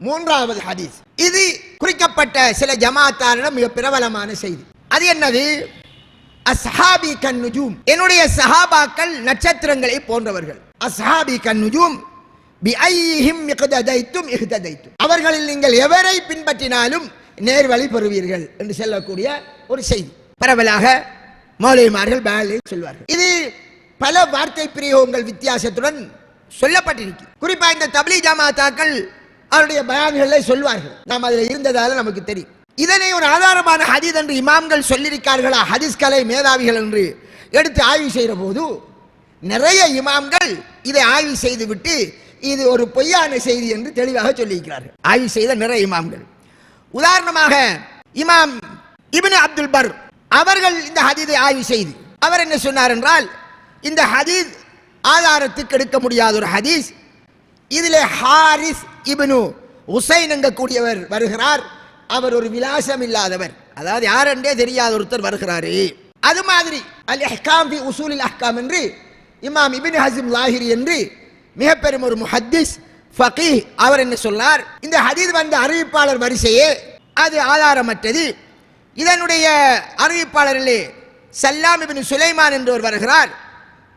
மூன்றாவது ஹதீஸ். இது குறிக்கப்பட்ட சில ஜமாத்தாரிடம் மிக பிரபலமான செய்தி. அது என்னது? அஸ்ஹாபி கன்னுஜூம், என்னுடைய சஹாபாக்கள் நட்சத்திரங்களை போன்றவர்கள். அஸ்ஹாபி கன்னுஜூம் பிஐஹிம் இஹ்ததைத்தும் இஹ்ததைத்தும், அவர்களில் நீங்கள் எவரை பின்பற்றினாலும் நேர்வழி பெறுவீர்கள் என்று சொல்லக்கூடிய ஒரு செய்தி. பரவலாக மௌலவிமார்கள் பேலி சொல்வார்கள். இது பல வார்த்தை பிரயோகங்கள் வித்தியாசத்துடன் சொல்லப்பட்டிருக்கு. குறிப்பா இந்த தப்லீக் ஜமாத்தாக்கள் அவருடைய பயான்களை சொல்வார்கள். நாம் அதில் இருந்ததால நமக்கு தெரியும். இதனை ஒரு ஆதாரமான ஹதீஸ் என்று இமாம்கள் சொல்லியிருக்கார்களா, ஹதீஸ் கலை மேதாவிகள் என்று எடுத்து ஆய்வு செய்கிற போது நிறைய இமாம்கள் இதை ஆய்வு செய்துவிட்டு இது ஒரு பொய்யான செய்தி என்று தெளிவாக சொல்லியிருக்கிறார்கள். ஆய்வு செய்த நிறைய இமாம்கள். உதாரணமாக இமாம் இப்னு அப்துல் பர் அவர்கள் இந்த ஹதீஸை ஆய்வு செய்து அவர் என்ன சொன்னார் என்றால், இந்த ஹதீஸ் ஆதாரத்துக்கு எடுக்க முடியாத ஒரு ஹதீஸ். இதிலே ஹாரிஸ் இப்னு உசைன் என்கக்கூடியவர் வருகிறார். அவர் ஒரு விலாசம் இல்லாதவர், அதாவது யாரென்றே தெரியாத ஒருத்தர் வருகிறாரு. அது மாதிரி அல் இஹ்காம் ஃபி உசூலில் அஹ்காம் என்று இமாம் இப்னு ஹஸம் லாஹிரி என்று மிக பெரும் ஒரு முஹத்திஸ் ஃபகீஹ் அவர் என்ன சொன்னார், இந்த ஹதீஸ் வந்த அறிவிப்பாளர் வரிசையே அது ஆதாரமற்றது. இதனுடைய அறிவிப்பாளரிலே சல்லாம் இப்னு சுலைமான் என்றவர் வருகிறார்.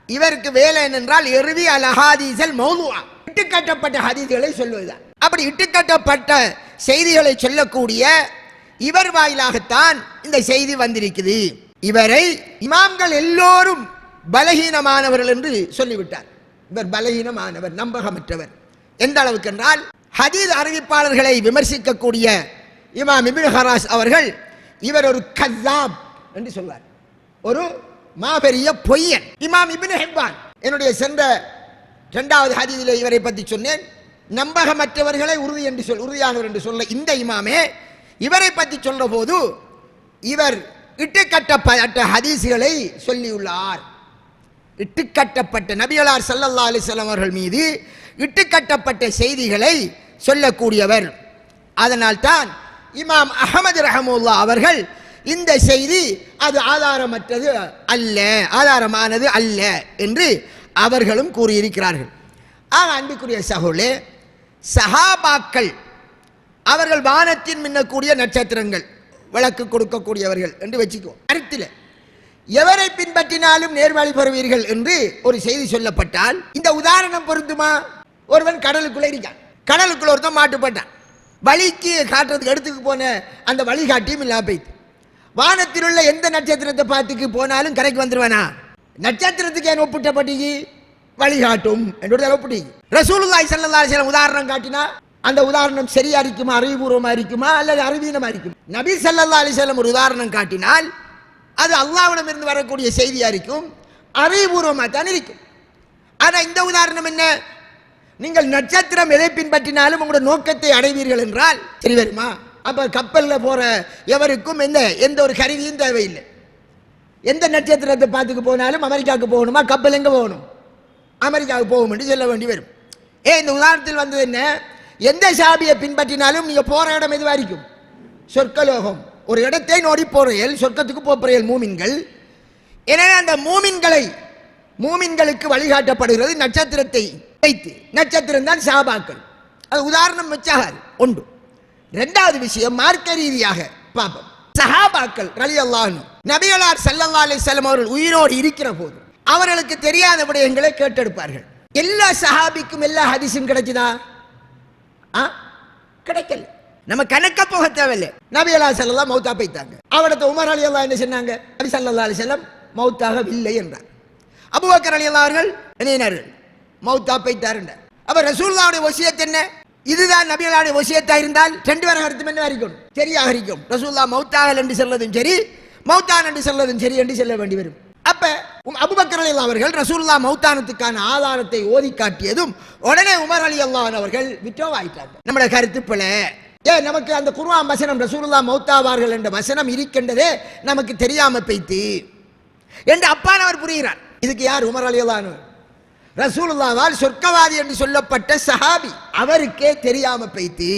இவருக்கு வேலை என்னென்றால் எருவி அல் அஹாதீஸல் மௌதுஆ, இட்டுக்கட்டப்பட்ட ஹதீஸ்களை சொல்வதுதான். அப்படி இட்டுக்கட்டப்பட்ட செய்திகளை சொல்லக்கூடிய இவர் வாயிலாகத்தான் இந்த செய்தி வந்திருக்குது. இவரை இமாம்கள் எல்லோரும் பலகீனமானவர்கள் என்று சொல்லிவிட்டார். இவர் பலகீனமானவர், நம்பகமற்றவர். எந்த அளவுக்கு என்றால் ஹதீஸ் அறிவிப்பாளர்களை விமர்சிக்கக்கூடிய இமாம் இப்னு ஹராஸ் அவர்கள் இவர் ஒரு கஸாப் என்று சொல்வார், ஒரு மாபெரிய பொய்யன். இமாம் இப்னு ஹிப்பான் என்னுடைய சென்ற 2வது ஹதீஸிலே இவரை பற்றி சொன்னேன். நம்பகமற்றவர்களை உறுதியானவர் என்று சொல்ல இந்த இமாமே இவரை பற்றி சொல்ற போது இவர் இட்டுக்கட்டப்பட்ட ஹதீஸ்களை சொல்லியுள்ளார். இட்டுக்கட்டப்பட்ட நபிகளார் ஸல்லல்லாஹு அலைஹி வஸல்லம் அவர்கள் மீது இட்டுக்கட்டப்பட்ட செய்திகளை சொல்லக்கூடியவர். அதனால்தான் இமாம் அஹ்மது ரஹ்மத்துல்லாஹி அவர்கள் இந்த செய்தி அது ஆதாரமற்றது அல்ல, ஆதாரமானது அல்ல என்று அவர்களும் கூறியிருக்கிறார்கள். ஆக அன்புக்குரிய சகோதரர்களே, சஹாபாக்கள் அவர்கள் வானத்தின் மின்னக்கூடிய நட்சத்திரங்கள், விளக்கு கொடுக்கக்கூடியவர்கள் என்று வச்சுக்குவோம். கருத்தில் எவரை பின்பற்றினாலும் நேர்வழி பெறுவீர்கள் என்று ஒரு செய்தி சொல்லப்பட்டால் இந்த உதாரணம் பொருந்துமா? ஒருவன் கடலுக்குள்ள இருக்கான், கடலுக்குள்ள ஒருத்தன் மாட்டுப்பட்டான், வழிக்கு காட்டுறதுக்கு எடுத்துக்கு போன அந்த வழிகாட்டியும் இல்லாம போயிட்டு வானத்தில் உள்ள எந்த நட்சத்திரத்தை பார்த்துக்கு போனாலும் கரைக்கு வந்துருவானா? நட்சத்திரத்துக்கு ஏன் ஒப்பிட்டப்பட்டீங்க? வழிகாட்டும் என்று ஒப்பிட்டீங்க. ரசூலுல்லாஹி ஸல்லல்லாஹு அலைஹி வஸல்லம் உதாரணம் காட்டினா அந்த உதாரணம் சரியா இருக்குமா, அறிவுபூர்வமா இருக்குமா அல்லது அறிவீனமா இருக்கும்? நபி ஸல்லல்லாஹு அலைஹி வஸல்லம் ஒரு உதாரணம் காட்டினால் அது அல்லாஹ்விடம் இருந்து வரக்கூடிய செய்தியா இருக்கும், அறிவுபூர்வமா தான் இருக்கும். ஆனா இந்த உதாரணம் என்ன? நீங்கள் நட்சத்திரம் எதை பின்பற்றினாலும் உங்களுடைய நோக்கத்தை அடைவீர்கள் என்றால் சரி வருமா? அப்ப கப்பல்ல போற எவருக்கும் எந்த ஒரு கருவியும் தேவையில்லை. எந்த நட்சத்திரத்தை பார்த்துக்கு போனாலும் அமெரிக்காவுக்கு போகணுமா? கப்பல் எங்க போகணும்? அமெரிக்காவுக்கு போகும் என்று சொல்ல வேண்டி வரும். இந்த உதாரணத்தில் வந்தது என்ன? எந்த சாபியை பின்பற்றினாலும் நீங்க போற இடம் எதுவா இருக்கும்? சொர்க்கலோகம். ஒரு இடத்தை நோடி போறையல் சொர்க்கத்துக்கு போறையல் மூமின்கள். எனவே அந்த மூமின்களுக்கு வழிகாட்டப்படுகிறது நட்சத்திரத்தை வைத்து. நட்சத்திரம் தான் சஹாபாக்கள். அது உதாரணம் வச்சாகாது. ஒன்று. 2வது விஷயம் மார்க்க ரீதியாக பார்ப்போம். சஹாபாக்கள் ரலியல்லாஹு அன்ஹு நபிகளார் ஸல்லல்லாஹு அலைஹி வஸல்லம் அவர்கள் உயிரோடு இருக்கிற போது அவர்களுக்கு தெரியாத விடயங்களை கேட்டெடுப்பார்கள். எல்லா சஹாபிக்கும் எல்லா ஹதீஸும் கிடைக்குதா? கிடைக்கல. நம்ம கணக்க போக தேவையில்லை. நபிகளார் ஸல்லல்லாஹு மௌத்தா போயிட்டாங்க. அவடத்த உமர் ரலியல்லாஹு என்ன சொன்னாங்க? நபி ஸல்லல்லாஹு அலைஹி வஸல்லம் மௌத்தாகவில்லை என்றார். அபூபக்கர் ரலியல்லாஹு அவர்கள் என்னையினார்கள்? மௌத்தா போயிட்டார் என்றார். அப்ப ரசூலுல்லாஹ்வுடைய வசியத் என்ன? இதுதான் நபிகளுடைய வசியத்தா இருந்தால் 2 பேரும் அர்த்தம் என்ன இருக்கும்? சரியாக இருக்கும். ரசூலுல்லாஹ் மௌத்தாகல் என்று சொல்லதும் சரி, மௌத்தான் என்று சொல்லதும் சரி என்று சொல்ல வேண்டி வரும். அப்ப அபூபக்கர் ரலியல்லாஹு அவர்கள் ரசூலுல்லாஹ் மௌத்தானத்துக்கான ஆதாரத்தை ஓதி காட்டியதும் உடனே உமர் ரலியல்லாஹு அவர்கள் விட்டோவாயிட்டாங்க. நம்முடைய கருத்து பிழ. நமக்கு அந்த குர்ஆன் வசனம் ரசூலுல்லாஹ் மௌத்தாவார்கள் என்ற வசனம் இருக்கின்றதே நமக்கு தெரியாம போய்த்து என்று அப்பானவர் புரிகிறார். இதுக்கு யார்? உமர் ரலியல்லாஹு அன்ஹு. ரசூலுல்லாஹ்வால் சொர்க்கவாதி என்று சொல்லப்பட்ட சஹாபி, அவருக்கே தெரியாம போய்த்து.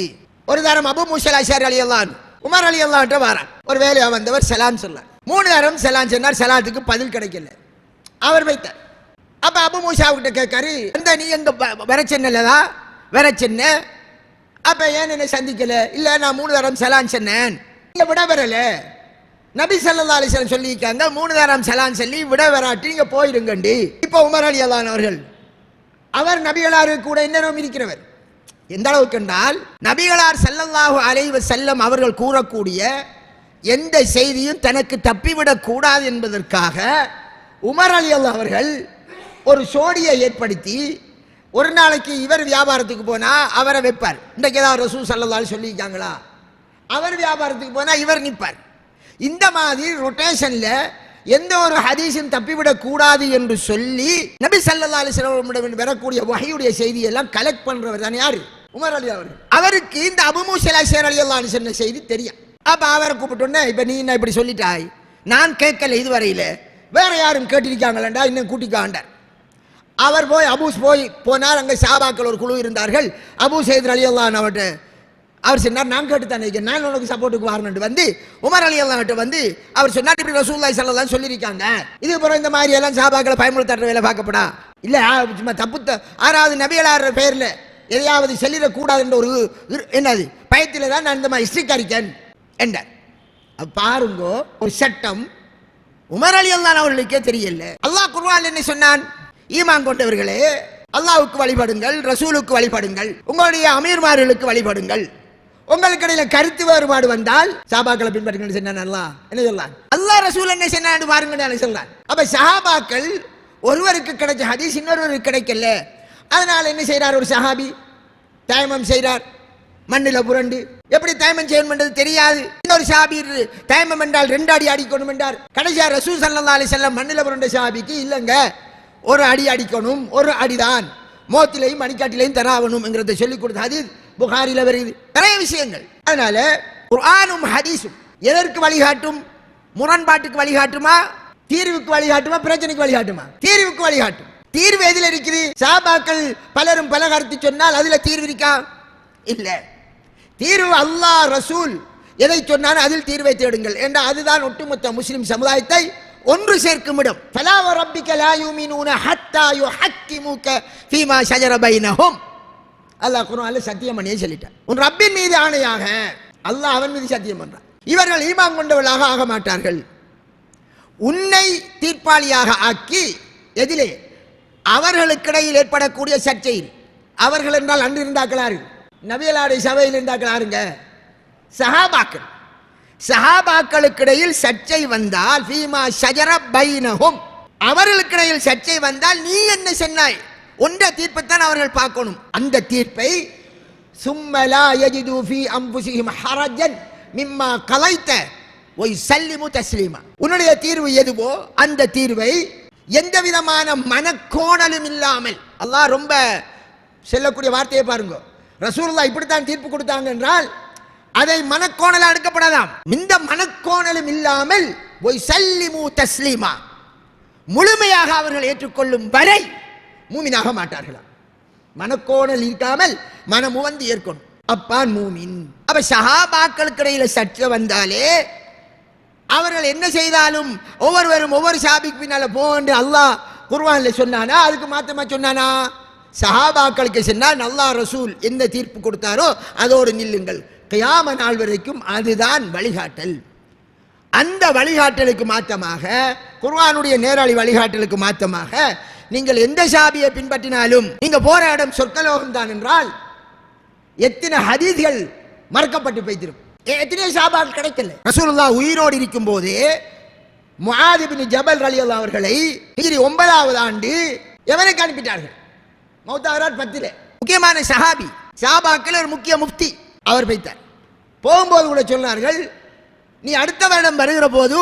ஒரு தரம் அபூ மூஸா அல்-அஷ்அரி ரலியல்லாஹு அன்ஹு உமர் ரலியல்லாஹு அன்ஹு வரார். ஒரு வேலையா வந்தவர் சலாம் சொன்னார். 3 தரம் சலாம் சொன்னார். சலாத்துக்கு பதில் கிடைக்கல. அவர் வைத்தார். அப்ப அபூ மூஸா கிட்ட கேட்காரு, நீ எங்க வர சென்னலதா வர சென்ன அப்ப ஏன் என்ன சந்திக்கல? இல்ல நான் 3 தரம் சலான் சொன்னேன், விட வரல. நபி ஸல்லல்லாஹு அலைஹி வஸல்லம் சொல்லியிருக்காங்க 3 தரம் சலான் சொல்லி விட வராட்டி நீங்க போயிருங்கண்டி. இப்ப உமர் ரலியல்லாஹு அவர்கள் அவர் நபிகளாரு கூட இன்னும் இருக்கிறவர். எந்த அளவுக்கு என்றால் நபிகளார் ஸல்லல்லாஹு அலைஹி வஸல்லம் அவர்கள் கூறக்கூடிய எந்த செய்தியும் தனக்கு தப்பிவிடக் கூடாது என்பதற்காக உமர் ரலியல்லாஹு அவர்கள் ஒரு சோடியை ஏற்படுத்தி ஒரு நாளைக்கு இவர் வியாபாரத்துக்கு போனா அவரை வைப்பார். இன்றைக்கு ஏதாவது ரசூல் ஸல்லல்லாஹு அலைஹி சொல்லியிருக்காங்களா? அவர் வியாபாரத்துக்கு போனா இவர் நிற்பார். இந்த மாதிரி ரொட்டேஷன்ல எந்த ஒரு ஹதீஸும் தப்பிவிடக் கூடாது என்று சொல்லி நபி ஸல்லல்லாஹு அலைஹி வஸல்லம் வரக்கூடிய வஹீயுடைய செய்தியெல்லாம் கலெக்ட் பண்றவர் தான் யாரு? உமர் ரலியல்லாஹு அவர்கள். அவருக்கு இந்த அபூ மூஸா அல்-அஷ்அரி ரலியல்லாஹு அன்ஹு சொன்ன செய்தி தெரியும். அப்ப அவரை கூப்பிட்டோன்னே, இப்ப நீ என்ன இப்படி சொல்லிட்டாய், நான் கேட்கல இதுவரையில, வேற யாரும் கேட்டிருக்காங்களா இன்னும் கூட்டிக்காண்டார். அவர் போய் அபூஸ் போனார். அங்கே சஹாபாக்கள் ஒரு குழு இருந்தார்கள். அபூ சயீத் ரலியல்லாஹு அன்ஹு அவர்கிட்ட அவர் சொன்னார், நான் கேட்டுத்தானே நான் உனக்கு சப்போர்ட்டுக்கு வரணும்னு வந்து உமர் ரலியல்லாஹு அன்ஹு வந்து அவர் சொன்னார், இப்படி ரசூலுல்லாஹி ஸல்லல்லாஹு அலைஹி சொல்லியிருக்காங்க, இது அப்புறம் இந்த மாதிரி எல்லாம் சஹாபாக்களை பயமுறுத்துற வேலை பார்க்கப்படா இல்ல, சும்மா தப்பு ஆறாவது நபிகளார் பெயர்ல எதையாவது சொல்லிடக்கூடாது என்ற ஒரு என்னது பயத்தில் தான் நான் இந்த மாதிரி ஸ்ட்ரிக்ட் என்றார். பாருங்க, ஒரு சட்டம் உமர் ரலியல்லாஹு அவர்களுக்கே தெரியல. அல்லாஹ் குர்ஆன்ல என்ன சொன்னான்? ஈமான் கொண்டவர்களே, அல்லாஹ்வுக்கு வழிபடுங்கள், ரசூலுக்கு வழிபடுங்கள், உங்களுடைய அமீர்மார்களுக்கு வழிபடுங்கள். உங்களுக்கு இடையில கருத்து வேறுபாடு வந்தால் சஹாபாக்களை பின்பற்றுங்கள் சொன்னான். அல்லாஹ் என்ன சொல்றான்? அல்லாஹ் ரசூல் என்ன சொன்னான்னு பாருங்க சொல்றான். அப்ப சஹாபாக்கள் ஒருவருக்கு கிடைச்ச ஹதீஸ் இன்னொருவருக்கு கிடைக்கல. அதனால என்ன செய்யறார்? ஒரு சஹாபி தயமம் செய்கிறார், மண்ணில புரண்டு. எப்படி தயமம் செய்யணும் தெரியாது. இன்னொரு சஹாபி தயமம் என்றால் 2 அடி அடிக்கணும் என்றார். கடைசியா ரசூல் ஸல்லல்லாஹு அலைஹி வஸல்லம் மண்ணில புரண்ட சஹாபிக்கு இல்லங்க, ஒரு அடி அடிக்கணும், ஒரு அடிதான், மோத்திலையும் மணிக்காட்டிலையும் தராவணும் என்கிறத சொல்லிக் கொடுத்த ஹதீஸ் புகாரில வருது. நிறைய விஷயங்கள். அதனால குர்ஆனும் ஹதீஸும் எதற்கு வழிகாட்டும்? முரண்பாட்டுக்கு வழிகாட்டுமா? தீர்வுக்கு வழிகாட்டுமா? பிரச்சனைக்கு வழிகாட்டுமா? தீர்வுக்கு வழிகாட்டும். தீர்வு எதில் இருக்குது? சஹாபாக்கள் பலரும் பல கருத்து சொன்னால் அதுல தீர்வு இருக்கா? இல்ல. தீர்வு அல்லாஹ் ரசூல் எதை சொன்னாலும் அதில் தீர்வை தேடுங்கள் என்ற அதுதான் ஒட்டுமொத்த முஸ்லிம் சமுதாயத்தை ஒன்று சேர்க்கும் இடம். ஃபலா வரப்பிக லா யுமினூன ஹத்தா யுஹக்கிமுக ஃபீமா ஷஜர பைனஹும். அல்லாஹ் குர்ஆன்ல சத்தியம் பண்ணியே சொல்லிட்டான். உன் ரப்பின் மீது ஆணையாக, அல்லாஹ் அவன் மீது சத்தியம் பண்றான், இவர்கள் ஈமான் கொண்டவர்களாக ஆக மாட்டார்கள், உன்னை தீர்ப்பாளியாக ஆக்கி எதிலே? அவர்களுக்கிடையில் ஏற்படக்கூடிய சர்ச்சையில். அவர்கள் என்றால் அன்று இருந்தாக்களாரு, நபிகளாருடைய சபையில் இருந்தாக்களாருங்க, சஹாபாக்கள். சஹாபாக்களுக்கிடையில் சர்ச்சை வந்தால் ஃபீமா ஷஜர பைனஹும், அவர்களுக்கிடையில் சர்ச்சை வந்தால் நீ என்ன சொன்னாய் ஒன்ற தீர்ப்பைத்தான் அவர்கள் பார்க்கணும். அந்த தீர்ப்பை சும்ம லா யஜிது ஃபீ அன்ஃபுஸிஹிம் ஹரஜன் மிம்மா கலைத வ யுஸல்லிமு தஸ்லீமா. உன்னுடைய தீர்வு எதுவோ அந்த தீர்வை எந்த விதமான மனக்கோணலும் இல்லாமல், அல்லாஹ் ரொம்ப சொல்லக்கூடிய வார்த்தையை பாருங்க, ரசூலுல்லாஹ் இப்படித்தான் தீர்ப்பு கொடுத்தாங்க என்றால் அதை மனக்கோணல எடுக்கப்படாதாம். இந்த மனக்கோணலும் இல்லாமல் வயசல்லிமு தஸ்லீமா, முழுமையாக அவர்கள் ஏற்றுக்கொள்ளும் வரை மூமினாக மாட்டார்களாம். மனக்கோணல் இருக்காமல் மனமு வந்து ஏற்கணும், அப்பான் மூமின். அப்ப சஹாபாக்களுக்கு இடையில சர்ச்சை வந்தாலே அவர்கள் என்ன செய்தாலும் ஒவ்வொருவரும் ஒவ்வொரு சஹாபிக்கு பின்னால போன்று அல்லாஹ் குர்ஆன்ல சொன்னானா? அதுக்கு மாத்தமா சொன்னானா? சஹாபாக்களுக்கு சொன்னால் அல்லாஹ் ரசூல் எந்த தீர்ப்பு கொடுத்தாரோ அதோடு நில்லுங்கள், கியாம நாள் வரைக்கும் அதுதான் வழிகாட்டல். அந்த வழிகாட்டலுக்கு மாற்றமாக, குர்ஆனுடைய நேரடி வழிகாட்டலுக்கு மாற்றமாக நீங்கள் எந்த சஹாபியை பின்பற்றினாலும் நீங்க போற இடம் சொர்க்கலோகம் தான் என்றால் எத்தனை ஹதீஸ்கள் மறக்கப்பட்டு போய்த்திரும், எத்தனை சஹாபாக்கள் கிடைக்கல. ரசூலுல்லாஹ் உயிரோடு இருக்கும் போது முஆத் இப்னு ஜபல் ரலியல்லாஹு அவர்களை ஹிஜ்ரி 9வது ஆண்டு எவனுக்கு அனுப்பிட்டார்கள்? மௌத்தாரார் 10. முக்கியமான சஹாபி, சஹாபாக்கள் ஒரு முக்கிய முஃப்தி. அவர் போய்த்தார். போகும்போது கூட சொன்னார்கள், நீ அடுத்த வருடம் வருகிற போது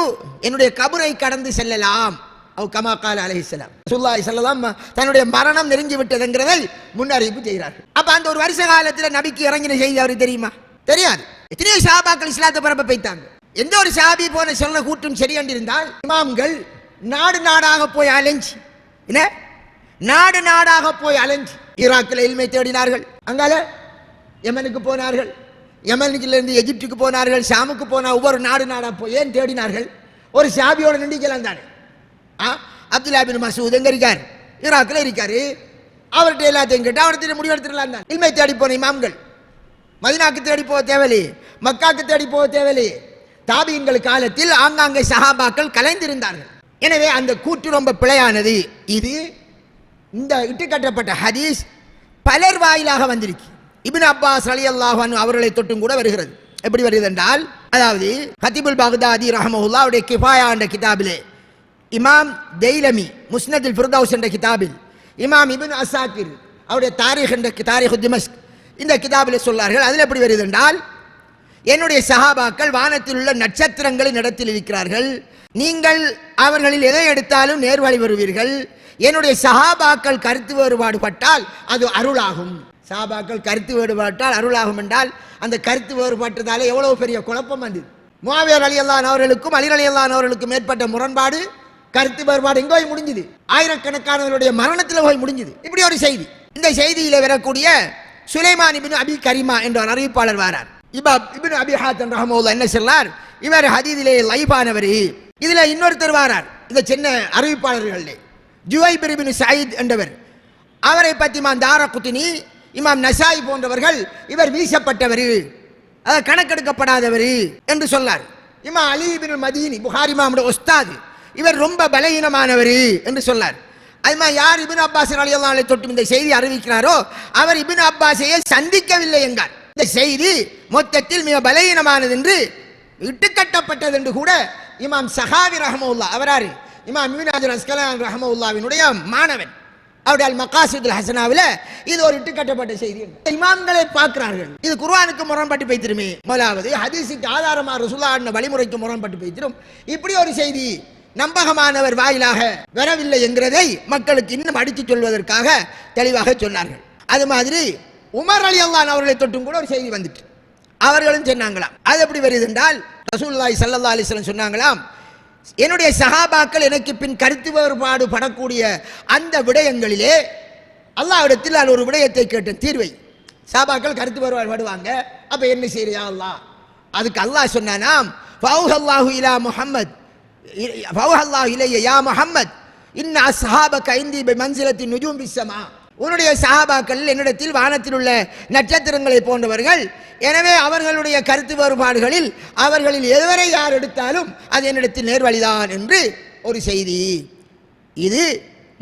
என்னுடைய கபரை கடந்து செல்லலாம். அவ் கமா கால அலைஹிஸ்ஸலாம். ரசூலுல்லாஹி ஸல்லல்லாஹு அலைஹி வஸல்லம் தன்னுடைய மரணம் நெருங்கி விட்டதுங்கிறதை முன்னறிவிப்பு செய்கிறார்கள். அப்ப அந்த ஒரு வருஷ காலத்தில் நபிக்கு இறங்கின செய்தி அவருக்கு தெரியுமா? தெரியாது. எத்தனையோ சஹாபாக்கள் இஸ்லாத்தை பரப்ப போய்த்தாங்க. எந்த ஒரு சஹாபி போன சொன்ன கூட்டம் சரியென்றிருந்தால் இமாம்கள் நாடு நாடாக போய் அலைஞ்சி, என்ன நாடு நாடாக போய் அலைஞ்சி ஈராக்கில் இல்மை தேடினார்கள், அங்கால யமனுக்கு போனார்கள், யமனுக்கிலிருந்து எகிப்துக்கு போனார்கள், ஷாமுக்கு போனா ஒவ்வொரு நாடு நாடா போய் ஏன் தேடினார்கள்? ஒரு சஹாபியோட நிந்திக்கலாம் தானே. அப்துல்லா பின் மசூத் எங்க இருக்கார்? ஈராக்கில் இருக்காரு. அவர்கிட்ட எல்லாத்தையும் கேட்டு அவர்கிட்ட முடிவெடுத்துடலாம் தான். இல்மை தேடி போன இமாம்கள் மதீனாக்கு தேடி போக தேவையில்லையே, மக்காக்கு தேடி போக தேவையில்லையே. தாபீன்கள் காலத்தில் ஆங்காங்கே சஹாபாக்கள் கலைந்திருந்தார்கள். எனவே அந்த கூற்று ரொம்ப பிழையானது. இது இந்த இட்டுக்கட்டப்பட்ட ஹதீஸ் பலர் வாயிலாக வந்திருக்கு. இப்னு அப்பாஸ் ரலியல்லாஹு அன்ஹு அவர்களை தொட்டும் கூட வருகிறது. எப்படி வருகிறது என்றால், அதாவது ஹதீபுல் பக்தாதி ரஹ்மஹுல்லாஹ் அவருடைய கிஃபாயா என்ற கிதாபிலே, இமாம் தெய்லமி முஸ்னதுல் ஃபிர்தௌஸ் என்ற கிதாபில், இமாம் இப்னு அஸாக்கிர் அவருடைய தாரீக் என்ற தாரீக் திமஸ்க் இந்த கிதாபிலே சொன்னார்கள். அதில் எப்படி வருகிறது என்றால், என்னுடைய சஹாபாக்கள் வானத்தில் உள்ள நட்சத்திரங்களின் இடத்தில் இருக்கிறார்கள், நீங்கள் அவர்களில் எதை எடுத்தாலும் நேர்வழி வருவீர்கள். என்னுடைய சஹாபாக்கள் கருத்து வேறுபாடு பட்டால் அது அருளாகும். சஹாபாக்கள் கருத்து வேறுபாட்டால் அருளாகும் என்றால் அந்த கருத்து வேறுபாட்டதாலே எவ்வளவு பெரிய குழப்பம் வந்தது. முஆவியா ரலியல்லாஹு அன்ஹு அவர்களுக்கும் அலி ரலியல்லாஹு அன்ஹு அவர்களுக்கும் ஏற்பட்ட முரண்பாடு, கருத்து வேறுபாடு எங்கே போய் முடிஞ்சது? ஆயிரக்கணக்கானவர்களுடைய மரணத்தில் போய் முடிஞ்சது. இப்படி ஒரு செய்தி. இந்த செய்தியில வரக்கூடிய சுலைமான் இப்னு அபி கரிமா என்ற ஒரு அறிவிப்பாளர் வாரார். இப்னு அபி ஹாத்தம் ரஹ்மத்துல்லாஹி என்ன சொன்னார், இவர் ஹதீஸிலே லைபானவர். இதுல இன்னொருத்தர் வாரார், இந்த சின்ன அறிவிப்பாளர்களே, ஜுவைபர் இப்னு சயீத் என்பவர். அவரை பற்றி இமாம் தாரகுத்னி, இமாம் நசாயி போன்றவர்கள் இவர் வீசப்பட்டவர், கணக்கெடுக்கப்படாதவர் என்று சொன்னார். இமாம் அலி இப்னு மதீனி புகாரி இமாமுடைய உஸ்தாத், இவர் ரொம்ப பலகீனமானவர் என்று சொன்னார். அதுமா யார் இப்னு அப்பாஸ் ரலியல்லாஹு அன்ஹு தொட்டு இந்த செய்தி அறிவிக்கிறாரோ அவர் இப்னு அப்பாஸையே சந்திக்கவில்லை என்றார். இந்த செய்தி மொத்தத்தில் மிக பலகீனமானது என்று இட்டுக்கட்டப்பட்டது என்று கூட இமாம் சஹாவி ரஹ்மத்துல்லாஹ் அவராரு இமாம் இப்னு ஹஜர் அஸ்கலானி ரஹ்மத்துல்லாஹ்வினுடைய மாணவன், அவருடைய அல் மகாசிதுல் ஹஸனாவிலே இது ஒரு இட்டுக்கட்டப்பட்ட செய்தி. இமாம்களை பார்க்கிறார்கள், இது குர்ஆனுக்கு முரண்பட்டு போய்த்திருமே, முதலாவது ஹதீஸுக்கு ஆதாரமாக ரசூலுல்லாஹ் வழிமுறைக்கு முரண்பட்டு போய்த்திரும். இப்படி ஒரு செய்தி நம்பகமானவர் வாயிலாக வரவில்லை என்கிறதை மக்களுக்கு இன்னும் அடித்து சொல்வதற்காக தெளிவாக சொன்னார்கள். அது மாதிரி உமர் ரலியல்லாஹு அன்ஹு அவர்களை தொட்டும் கூட ஒரு செய்தி வந்துட்டு அவர்களும் சொன்னாங்களாம். அது எப்படி வருது என்றால், ரசூலுல்லாஹி ஸல்லல்லாஹு அலைஹி வஸல்லம் சொன்னாங்களாம், என்னுடைய சஹாபாக்கள் எனக்கு பின் கருத்து வேறுபாடு படக்கூடிய அந்த விடயங்களிலே அல்லாஹ்விடத்தில் நான் ஒரு விடயத்தை கேட்டேன், தீர்வை. சஹாபாக்கள் கருத்து வேறுபாடு படுவாங்க, அப்ப என்ன செய்யறியா அல்லாஹ்? அதுக்கு அல்லாஹ் சொன்னானாம், ஃபௌஹல்லாஹு இலா முஹம்மத் ஃபௌஹல்லாஹு இலைய யா முஹம்மத் இன்ன அஸ்ஹாபக இந்தி பிமன்சிலத்தி நுஜூம் பிஸ்ஸமா. உன்னுடைய சஹாபாக்கள் என்னிடத்தில் வானத்தில் உள்ள நட்சத்திரங்களை போன்றவர்கள், எனவே அவர்களுடைய கருத்து வேறுபாடுகளில் அவர்களில் எதுவரை யார் எடுத்தாலும் அது என்னிடத்தில் நேர்வழிதான் என்று ஒரு செய்தி. இது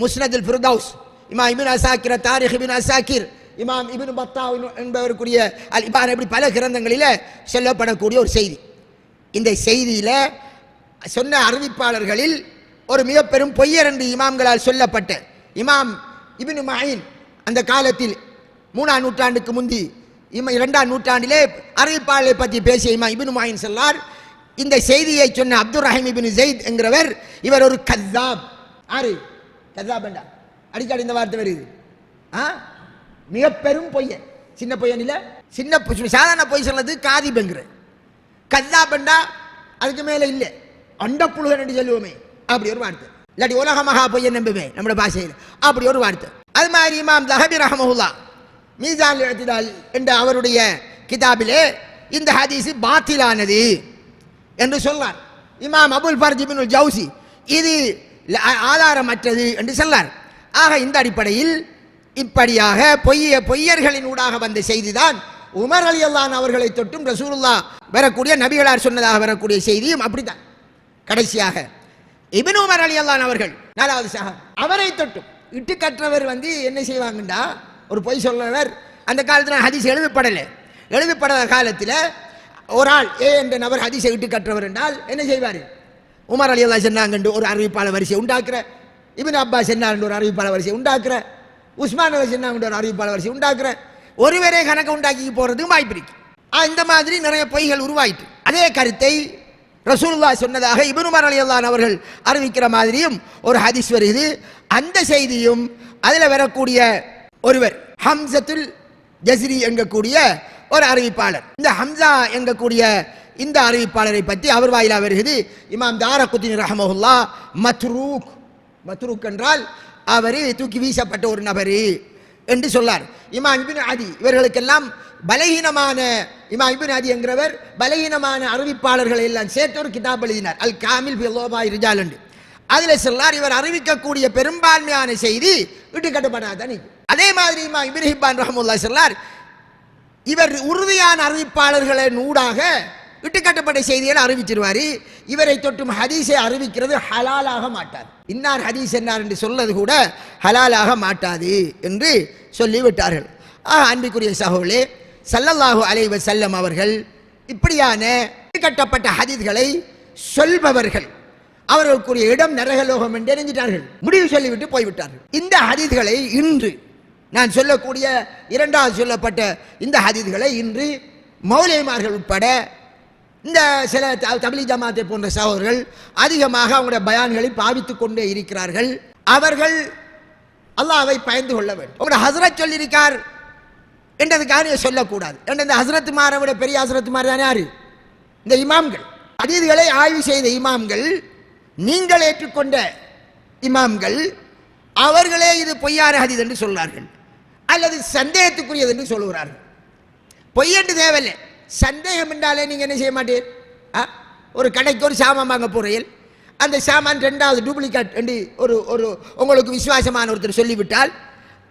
முஸ்னதுல் ஃபிர்தௌஸ், இமாம் இப்னு அஸாக்கிர் தாரிக் இப்னு அஸாக்கிர், இமாம் இப்னு பத்தா என்பவருக்குரிய அல் இபான், இப்படி பல கிரந்தங்களில் சொல்லப்படக்கூடிய ஒரு செய்தி. இந்த செய்தியில சொன்ன அறிவிப்பாளர்களில் ஒரு மிக பெரும் பொய்யர் என்று இமாம்களால் சொல்லப்பட்ட இமாம் இப்னு மயின், அந்த காலத்தில் 3ஆம் நூற்றாண்டுக்கு முந்தி 2ஆம் நூற்றாண்டிலே அறிவிப்பாளரை பற்றி பேசிய இமாம் இப்னு மயின் சொன்னார், இந்த செய்தியை சொன்ன அப்துர் ரஹீம் இப்னு ஸைத் என்கிறவர் இவர் ஒரு கஸாப். ஆறு கஸாப் என்றா அடிக்கடி இந்த வார்த்தை வருது. மிக பெரும் பொய்யன், சின்ன பொய்யன் இல்ல, சின்ன சாதாரண பொய் சொன்னது காதிபெங்கிற. கஸாப் என்றா அதுக்கு மேல இல்லை, அண்ட புழுகன் என்று சொல்லுவோமே, அப்படி ஒரு வார்த்தை. இல்லாட்டி உலக மகா பொய்யன் நம்புமே நம்முடைய பாஷையில், அப்படி ஒரு வார்த்தை. அது மாதிரி இமாம் தஹபி ரஹ்மஹுல்லாஹ் மீசான் இஅ்திதால் என்ற அவருடைய கிதாபிலே இந்த ஹதீஸ் பாத்திலானது என்று சொன்னார். இமாம் அபுல் ஃபர்ஜ் இப்னுல் ஜௌசி இது ஆதாரமற்றது என்று சொன்னார். ஆக இந்த அடிப்படையில் இப்படியாக பொய்யர்களின் ஊடாக வந்த செய்திதான் உமர் ரலியல்லாஹு அன்ஹு அவர்களை தொட்டும் ரசூலுல்லாஹ் வரக்கூடிய நபிகளார் சொன்னதாக வரக்கூடிய செய்தியும் அப்படித்தான். கடைசியாக இப்னு உமர் ரலியல்லாஹு அன்ஹு அவர்கள் 4வது சஹாபி, அவரை தொட்டும் இட்டுக்கற்றவர் என்ன செய்வாங்கண்டா, ஒரு பொய் சொல்றவர். அந்த காலத்தில் ஹதீஸ் எழுதப்படாத காலத்தில் ஒரு ஆள் ஏ என்ற நபர் ஹதீஸை இட்டுக்கற்றவர் என்றால் என்ன செய்வார்? உமர் ரலியல்லாஹு அன்ஹு சொன்னாங்க ஒரு அறிவிப்பாளர் வரிசை உண்டாக்குற, இப்னு அப்பாஸ் சொன்னாங்க ஒரு அறிவிப்பாளர் வரிசை உண்டாக்குற, உஸ்மான் ரலி சொன்னாங்க ஒரு அறிவிப்பாளர் வரிசை உண்டாக்குற, ஒருவரே கணக்கு உண்டாக்கி போறதுக்கு வாய்ப்பு இருக்கு. இந்த மாதிரி நிறைய பொய்கள் உருவாயிட்டு அதே கருத்தை ரசூலுல்லாஹ் சொன்னதாக இப்னு உமர் ரலியல்லாஹு அன்ஹு அவர்கள் அறிவிக்கிற மாதிரியும் ஒரு ஹதீஸ் வருது. அந்த செய்தியும் அதில் வரக்கூடிய ஒருவர் ஹம்சத்துல் ஜஸ்ரி என்கக்கூடிய ஒரு அறிவிப்பாளர், இந்த ஹம்சா என்கக்கூடிய இந்த அறிவிப்பாளரை பற்றி அவர் வாயிலா வருகிறது. இமாம் தாரகுத்னி ரஹ்மஹுல்லாஹ் மத்ரூக் என்றால் அவர் தூக்கி வீசப்பட்ட ஒரு நபர் என்று சொன்னார். இமாம் இப்னு அதி இவர்களுக்கெல்லாம் பலகீனமான, இமாம் இப்னு அதி என்கிறவர் பலகீனமான அறிவிப்பாளர்களை எல்லாம் சேர்த்து ஒரு கிதாப் எழுதினார், அல் காமில் ஃபி லோபாய் ரிஜால் என்று. அதில் சொல்லார் இவர் அறிவிக்கக்கூடிய பெரும்பான்மையான செய்தி இட்டுக்கட்டப்படாதான். அதே மாதிரி இமாம் இப்னு ஹிப்பான் ரஹ்மத்துல்லாஹி சொல்லார், இவர் உறுதியான அறிவிப்பாளர்களின் ஊடாக இட்டுக்கட்டப்பட்ட செய்திகளை அறிவிச்சிருவாரு. இவரை தொட்டும் ஹதீஸை அறிவிக்கிறது ஹலாலாக மாட்டாது. இன்னார் ஹதீஸ் என்னார் என்று சொல்வது கூட ஹலாலாக மாட்டாது என்று சொல்லிவிட்டார்கள். அன்பிற்குரிய சகோதரர்களே, ஸல்லல்லாஹு அலைஹி வஸல்லம் அவர்கள் இப்படியான இட்டுக்கட்டப்பட்ட ஹதீஸ்களை சொல்பவர்கள் அவர்களுக்குரிய இடம் நரகலோகம் என்று அறிஞ்சிட்டார்கள். முடிவு சொல்லிவிட்டு போய்விட்டார்கள். இந்த ஹதீஸ்களை இன்று நான் சொல்லக்கூடிய இரண்டாவது சொல்லப்பட்ட இந்த ஹதீஸ்களை இன்று மௌலைமார்கள் உட்பட இந்த சில தப்லீக் ஜமாத்தை போன்ற சகோதரர்கள் அதிகமாக அவங்களுடைய பயான்களில் பாவித்துக் கொண்டே இருக்கிறார்கள். அவர்கள் அல்லாஹ்வை பயந்து கொள்ள வேண்டும். உங்களோட ஹஸ்ரத் சொல்லியிருக்கார் என்றதுக்காக சொல்லக்கூடாது. இந்த ஹஸ்ரத்துமாரை விட பெரிய ஹஸ்ரத்துமார் தானே யாரு? இந்த இமாம்கள், ஹதீஸ்களை ஆய்வு செய்த இமாம்கள், நீங்கள் ஏற்றுக்கொண்ட இமாம்கள், அவர்களே இது பொய்யான ஹதீஸ் என்று சொல்றார்கள் அல்லது சந்தேகத்துக்குரியது என்று சொல்லுகிறார்கள். பொய்யென்று தேவையில்லை, சந்தேகம் என்றாலே நீங்கள் என்ன செய்ய மாட்டீர்? ஒரு கடைக்கு ஒரு சாமான் வாங்க போறீர்கள், அந்த சாமான் ரெண்டாவது டூப்ளிகேட் என்று ஒரு ஒரு உங்களுக்கு விசுவாசமான ஒருத்தர் சொல்லிவிட்டால்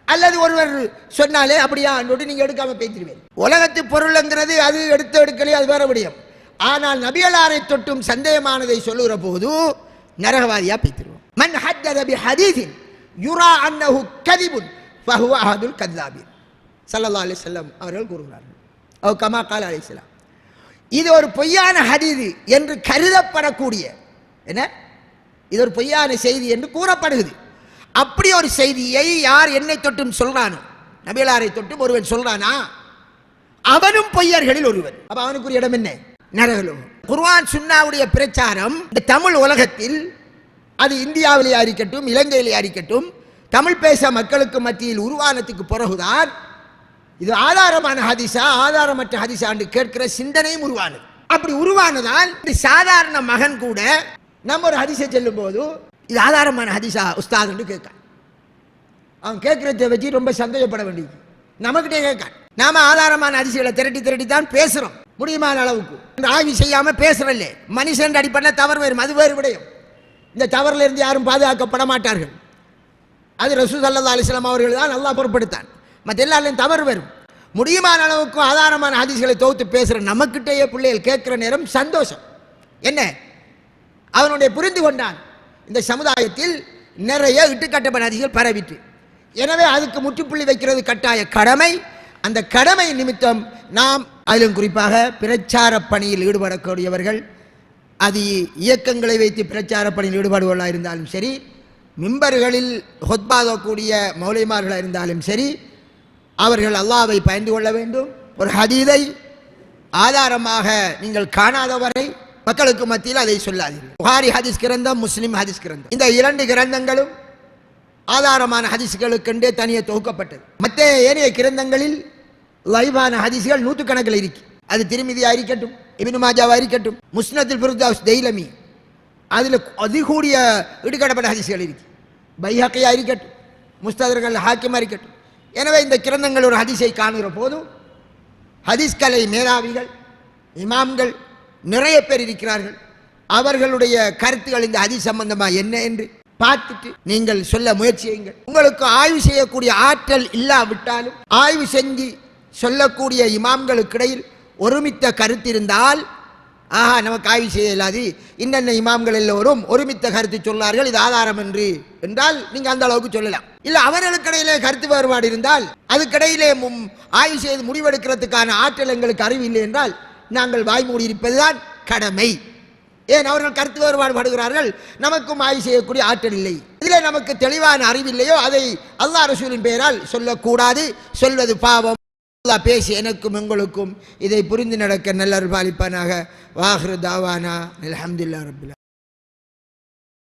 அல்லது ஒருவர் சொன்னாலே அப்படியா நீங்கள் எடுக்காம பேசிடுவீர்கள். உலகத்து பொருள்ங்கிறது அது எடுக்கலையே, அது வேற விடயம். ஆனால் நபியலாரை தொட்டும் சந்தேகமானதை சொல்லுகிற போது நரகவாதியா பேசிடுவோம். மன் ஹத்தத பி ஹதீஸின் யுரா அன்னஹு கதிபுன் ஃபஹுவ அஹதுல் கذாபின் ஸல்லல்லாஹு அலைஹி வஸல்லம் அவர்கள் கூறுகிறார்கள். அவ் கமா கால அலைஹிஸ்ஸலாம். இது ஒரு பொய்யான ஹதீஸ் என்று கருதப்படக்கூடிய, என்ன, இது ஒரு பொய்யான செய்தி என்று கூறப்படுகிறது. அப்படி ஒரு செய்தியை யார் என்னை தொட்டும் சொல்றானோ, நபியலாரை தொட்டும் ஒருவன் சொல்றானா, அவனும் பொய்யர்களில் ஒருவன். அப்ப அவனுக்குரிய இடம் என்ன? நரகலோகம். குர்ஆன் சுன்னாவுடைய பிரச்சாரம் இந்த தமிழ் உலகத்தில், அது இந்தியாவிலே இருக்கட்டும் இலங்கையிலே இருக்கட்டும், தமிழ் பேச மக்களுக்கு மத்தியில் உருவானத்துக்கு பிறகுதான் இது ஆதாரமான ஹதீஸா ஆதாரமற்ற ஹதீஸா என்று கேட்கிற சிந்தனையும் உருவானது. அப்படி உருவானதால் சாதாரண மகன் கூட நம்ம ஒரு ஹதீஸை சொல்லும் போது இது ஆதாரமான ஹதீஸா உஸ்தாத் என்று கேட்கான். அவன் கேட்கிறத வச்சு ரொம்ப சந்தோஷப்பட வேண்டியது. நமக்கிட்டே கேட்கான். நாம ஆதாரமான ஹதீஸ்களை திரட்டி தான் பேசுறோம் முடியுமான அளவுக்கு. ஆய்வு செய்யாம பேசுறல்ல. மனுஷன் அடிப்படையில் தவறு வரும், அது வேறு விடயம். இந்த தவறுல இருந்து யாரும் பாதுகாக்கப்பட மாட்டார்கள். அது ரசூல் ஸல்லல்லாஹு அலைஹி வஸல்லம் அவர்கள் தான் அல்லாஹ் பொறுப்படுத்தான். மற்ற எல்லாரும் தவறு வரும். முடியுமான அளவுக்கு ஆதாரமான ஹதீஸ்களை தொகுத்து பேசுற நமக்கிட்டேயே பிள்ளைகள் கேட்கிற நேரம் சந்தோஷம். என்ன, அவனுடைய புரிந்து கொண்டான் இந்த சமுதாயத்தில் நிறைய இட்டுக்கட்டப்பட்ட ஹதீஸ்கள் பரவிட்டு. எனவே அதுக்கு முற்றுப்புள்ளி வைக்கிறது கட்டாய கடமை. அந்த கடமை நிமித்தம் நாம் அதிலும் குறிப்பாக பிரச்சார பணியில் ஈடுபடக்கூடியவர்கள், அது இயக்கங்களை வைத்து பிரச்சார பணியில் ஈடுபடுவர்களாக இருந்தாலும் சரி, மிம்பர்களில் ஹுத்பாதக்கூடிய மௌலைமார்களாக இருந்தாலும் சரி, அவர்கள் அல்லாஹ்வை பயந்து கொள்ள வேண்டும். ஒரு ஹதீஸை ஆதாரமாக நீங்கள் காணாதவரை மக்களுக்கு மத்தியில் அதை சொல்லாதீர்கள். புகாரி ஹதீஸ் கிரந்தம், முஸ்லிம் ஹதீஸ் கிரந்தம், இந்த இரண்டு கிரந்தங்களும் ஆதாரமான ஹதீஸ்களுக்கென்றே தனியே தொகுக்கப்பட்டது. மற்ற ஏனைய கிரந்தங்களில் லைவான ஹதீஸ்கள் நூற்றுக்கணக்கில் இருக்கு. அது திருமிதியா இருக்கட்டும், இப்னு மாஜாவா இருக்கட்டும், முஸ்னதுல் ஃபிர்தௌஸ் தைலமி, அதில் அதிகூடிய இடுகடப்பட்ட ஹதீஸ்கள் இருக்கு. பைஹக்கியா இருக்கட்டும், முஸ்தத்ரக் ஹாக்கிமா இருக்கட்டும். எனவே இந்த கிரந்தங்கள் ஒரு ஹதீஸை காணுகிற போது ஹதீஸ் கலை மேதாவிகள் இமாம்கள் நிறைய பேர் இருக்கிறார்கள். அவர்களுடைய கருத்துக்கள் இந்த ஹதீஸ் சம்பந்தமாக என்ன என்று பார்த்துட்டு நீங்கள் சொல்ல முயற்சி செய்யுங்கள். உங்களுக்கு ஆய்வு செய்யக்கூடிய ஆற்றல் இல்லாவிட்டாலும் ஆய்வு செஞ்சு சொல்லக்கூடிய இமாம்களுக்கு இடையில் ஒருமித்த கருத்து இருந்தால், ஆஹா நமக்கு ஆய்வு செய்ய இயலாது, இன்னென்ன இமாம்கள் எல்லோரும் ஒருமித்த கருத்து சொன்னார்கள், இது ஆதாரம் என்றால் நீங்க அந்த அளவுக்கு சொல்லலாம். இல்ல அவர்களுக்கு இடையிலே கருத்து வேறுபாடு இருந்தால் அதுக்கிடையிலே ஆய்வு செய்து முடிவெடுக்கிறதுக்கான ஆற்றல் எங்களுக்கு அறிவு இல்லை என்றால் நாங்கள் வாய்மூடி இருப்பதுதான் கடமை. ஏன் அவர்கள் கருத்து வேறுபாடு படுகிறார்கள், நமக்கும் ஆய்வு செய்யக்கூடிய ஆற்றல் இல்லை, இதில் நமக்கு தெளிவான அறிவில்லையோ அதை அல்லாஹ் ரசூலின் பெயரால் சொல்லக்கூடாது, சொல்வது பாவம். அல்லாஹ் பேசி எனக்கும் உங்களுக்கும் இதை புரிந்து நடக்க நல்ல பாலிப்பானாக. வாஹிரு தாவானா அல்ஹம்துலில்லாஹி ரப்பில்